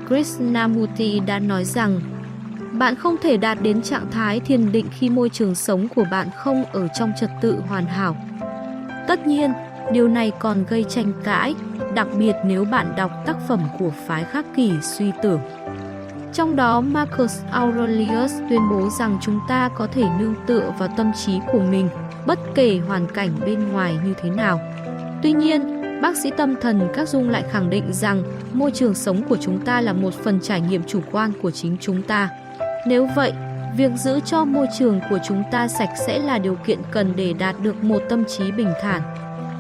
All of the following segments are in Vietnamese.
Krishnamurti đã nói rằng bạn không thể đạt đến trạng thái thiền định khi môi trường sống của bạn không ở trong trật tự hoàn hảo. Tất nhiên, điều này còn gây tranh cãi, đặc biệt nếu bạn đọc tác phẩm của phái Khắc Kỷ suy tưởng. Trong đó, Marcus Aurelius tuyên bố rằng chúng ta có thể nương tựa vào tâm trí của mình, bất kể hoàn cảnh bên ngoài như thế nào. Tuy nhiên, bác sĩ tâm thần Các Dung lại khẳng định rằng môi trường sống của chúng ta là một phần trải nghiệm chủ quan của chính chúng ta. Nếu vậy, việc giữ cho môi trường của chúng ta sạch sẽ là điều kiện cần để đạt được một tâm trí bình thản.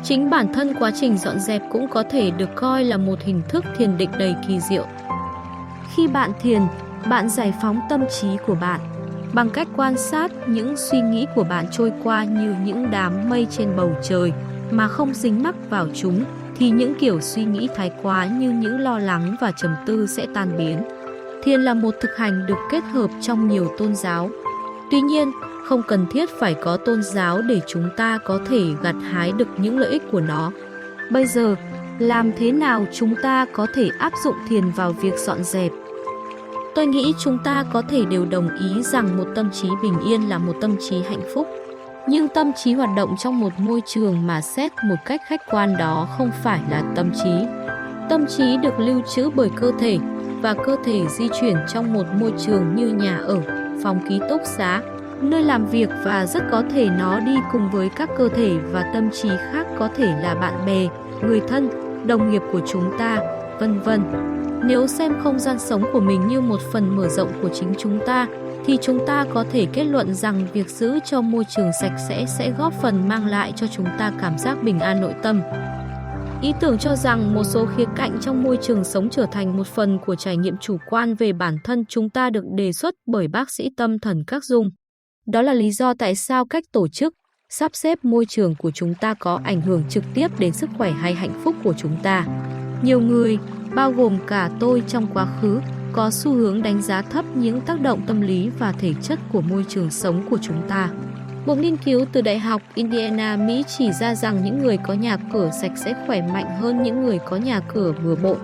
Chính bản thân quá trình dọn dẹp cũng có thể được coi là một hình thức thiền định đầy kỳ diệu. Khi bạn thiền, bạn giải phóng tâm trí của bạn. Bằng cách quan sát những suy nghĩ của bạn trôi qua như những đám mây trên bầu trời mà không dính mắc vào chúng, thì những kiểu suy nghĩ thái quá như những lo lắng và trầm tư sẽ tan biến. Thiền là một thực hành được kết hợp trong nhiều tôn giáo. Tuy nhiên, không cần thiết phải có tôn giáo để chúng ta có thể gặt hái được những lợi ích của nó. Bây giờ, làm thế nào chúng ta có thể áp dụng thiền vào việc dọn dẹp? Tôi nghĩ chúng ta có thể đều đồng ý rằng một tâm trí bình yên là một tâm trí hạnh phúc. Nhưng tâm trí hoạt động trong một môi trường mà xét một cách khách quan đó không phải là tâm trí. Tâm trí được lưu trữ bởi cơ thể, và cơ thể di chuyển trong một môi trường như nhà ở, phòng ký túc xá, nơi làm việc, và rất có thể nó đi cùng với các cơ thể và tâm trí khác, có thể là bạn bè, người thân, đồng nghiệp của chúng ta, vân vân. Nếu xem không gian sống của mình như một phần mở rộng của chính chúng ta, thì chúng ta có thể kết luận rằng việc giữ cho môi trường sạch sẽ góp phần mang lại cho chúng ta cảm giác bình an nội tâm. Ý tưởng cho rằng một số khía cạnh trong môi trường sống trở thành một phần của trải nghiệm chủ quan về bản thân chúng ta được đề xuất bởi bác sĩ tâm thần Các Dung. Đó là lý do tại sao cách tổ chức, sắp xếp môi trường của chúng ta có ảnh hưởng trực tiếp đến sức khỏe hay hạnh phúc của chúng ta. Nhiều người, bao gồm cả tôi trong quá khứ, có xu hướng đánh giá thấp những tác động tâm lý và thể chất của môi trường sống của chúng ta. Một nghiên cứu từ Đại học Indiana, Mỹ chỉ ra rằng những người có nhà cửa sạch sẽ khỏe mạnh hơn những người có nhà cửa bừa bộn.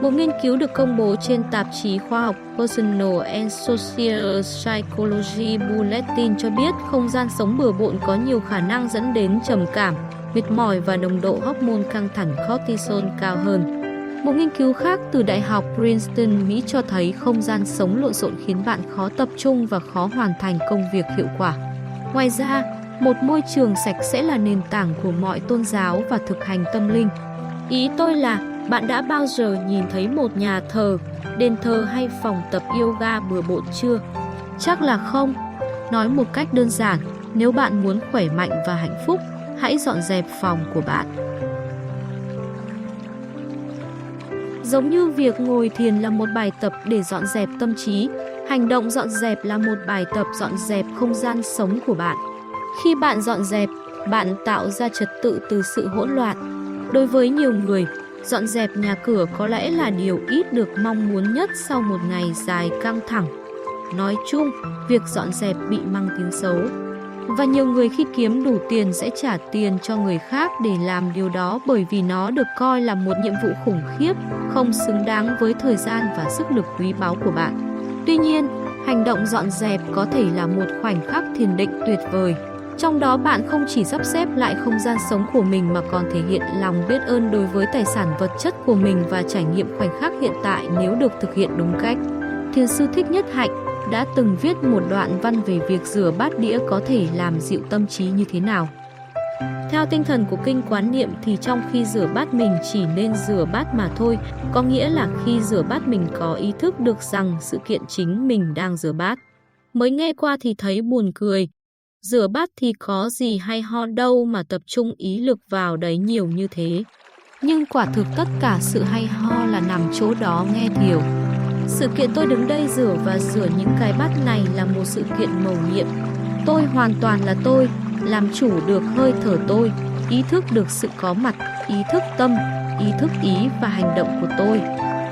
Một nghiên cứu được công bố trên tạp chí khoa học Personal and Social Psychology Bulletin cho biết không gian sống bừa bộn có nhiều khả năng dẫn đến trầm cảm, mệt mỏi và nồng độ hormone căng thẳng cortisol cao hơn. Một nghiên cứu khác từ Đại học Princeton, Mỹ cho thấy không gian sống lộn xộn khiến bạn khó tập trung và khó hoàn thành công việc hiệu quả. Ngoài ra, một môi trường sạch sẽ là nền tảng của mọi tôn giáo và thực hành tâm linh. Ý tôi là, bạn đã bao giờ nhìn thấy một nhà thờ, đền thờ hay phòng tập yoga bừa bộn chưa? Chắc là không. Nói một cách đơn giản, nếu bạn muốn khỏe mạnh và hạnh phúc, hãy dọn dẹp phòng của bạn. Giống như việc ngồi thiền là một bài tập để dọn dẹp tâm trí, hành động dọn dẹp là một bài tập dọn dẹp không gian sống của bạn. Khi bạn dọn dẹp, bạn tạo ra trật tự từ sự hỗn loạn. Đối với nhiều người, dọn dẹp nhà cửa có lẽ là điều ít được mong muốn nhất sau một ngày dài căng thẳng. Nói chung, việc dọn dẹp bị mang tiếng xấu. Và nhiều người khi kiếm đủ tiền sẽ trả tiền cho người khác để làm điều đó, bởi vì nó được coi là một nhiệm vụ khủng khiếp, không xứng đáng với thời gian và sức lực quý báu của bạn. Tuy nhiên, hành động dọn dẹp có thể là một khoảnh khắc thiền định tuyệt vời. Trong đó bạn không chỉ sắp xếp lại không gian sống của mình mà còn thể hiện lòng biết ơn đối với tài sản vật chất của mình và trải nghiệm khoảnh khắc hiện tại nếu được thực hiện đúng cách. Thiền sư Thích Nhất Hạnh đã từng viết một đoạn văn về việc rửa bát đĩa có thể làm dịu tâm trí như thế nào. Theo tinh thần của kinh Quán Niệm thì trong khi rửa bát mình chỉ nên rửa bát mà thôi, có nghĩa là khi rửa bát mình có ý thức được rằng sự kiện chính mình đang rửa bát. Mới nghe qua thì thấy buồn cười. Rửa bát thì có gì hay ho đâu mà tập trung ý lực vào đấy nhiều như thế. Nhưng quả thực tất cả sự hay ho là nằm chỗ đó nghe Thiều. Sự kiện tôi đứng đây rửa và rửa những cái bát này là một sự kiện mầu nhiệm. Tôi hoàn toàn là tôi, làm chủ được hơi thở tôi, ý thức được sự có mặt, ý thức tâm, ý thức ý và hành động của tôi.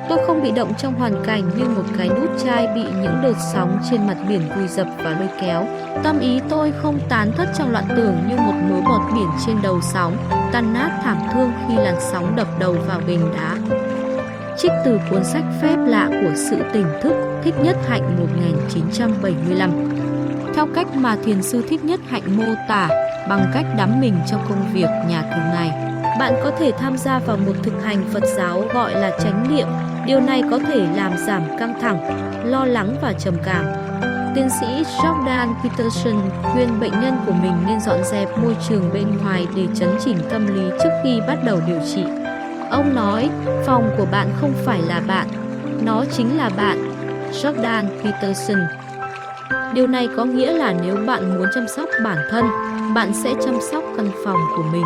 Tôi không bị động trong hoàn cảnh như một cái nút chai bị những đợt sóng trên mặt biển vùi dập và lôi kéo. Tâm ý tôi không tán thất trong loạn tưởng như một mớ bọt biển trên đầu sóng, tan nát thảm thương khi làn sóng đập đầu vào ghềnh đá. Trích từ cuốn sách Phép lạ của sự tỉnh thức, Thích Nhất Hạnh 1975. Theo cách mà thiền sư Thích Nhất Hạnh mô tả, bằng cách đắm mình trong công việc nhà thường ngày, bạn có thể tham gia vào một thực hành Phật giáo gọi là chánh niệm. Điều này có thể làm giảm căng thẳng, lo lắng và trầm cảm. Tiến sĩ Jordan Peterson khuyên bệnh nhân của mình nên dọn dẹp môi trường bên ngoài để chấn chỉnh tâm lý trước khi bắt đầu điều trị. Ông nói, phòng của bạn không phải là bạn, nó chính là bạn. Jordan Peterson. Điều này có nghĩa là nếu bạn muốn chăm sóc bản thân, bạn sẽ chăm sóc căn phòng của mình.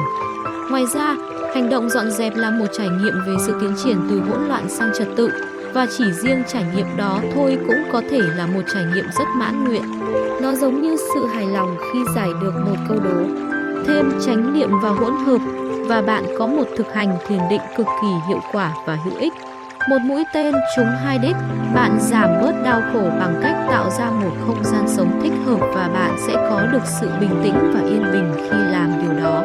Ngoài ra, hành động dọn dẹp là một trải nghiệm về sự tiến triển từ hỗn loạn sang trật tự, và chỉ riêng trải nghiệm đó thôi cũng có thể là một trải nghiệm rất mãn nguyện. Nó giống như sự hài lòng khi giải được một câu đố. Thêm chánh niệm vào hỗn hợp và bạn có một thực hành thiền định cực kỳ hiệu quả và hữu ích. Một mũi tên trúng hai đích, bạn giảm bớt đau khổ bằng cách tạo ra một không gian sống thích hợp và bạn sẽ có được sự bình tĩnh và yên bình khi làm điều đó.